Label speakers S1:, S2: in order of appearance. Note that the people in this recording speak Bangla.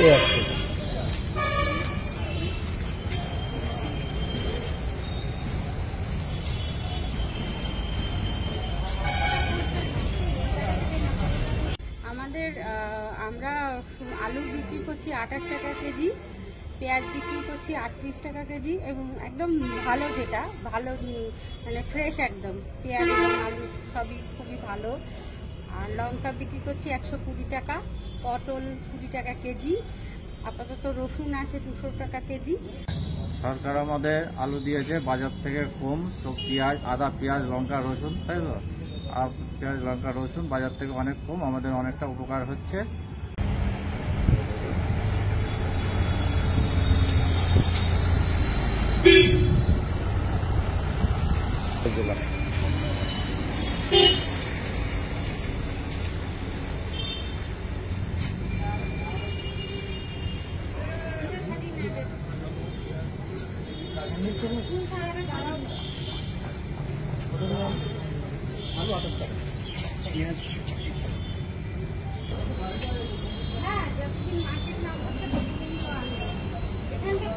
S1: বেড়ে যাচ্ছে।
S2: আমরা আলু বিক্রি করছি 28 টাকা কেজি, পেঁয়াজ বিক্রি করছি 38 টাকা কেজি, এবং একদম ভালো, যেটা ভালো মানে ফ্রেশ একদম পেঁয়াজ এবং আলু সবই খুবই ভালো। আর লঙ্কা বিক্রি করছি 120 টাকা, পটল 20 টাকা কেজি, আপাতত রসুন আছে 200 টাকা কেজি।
S3: সরকার আমাদের আলু দিয়েছে বাজার থেকে কম, সব পেঁয়াজ, আদা, পেঁয়াজ, লঙ্কা, রসুন, তাই তো, আর পেঁয়াজ, লঙ্কা, রসুন বাজার থেকে অনেক কম, আমাদের অনেকটা উপকার হচ্ছে।
S2: এখান থেকে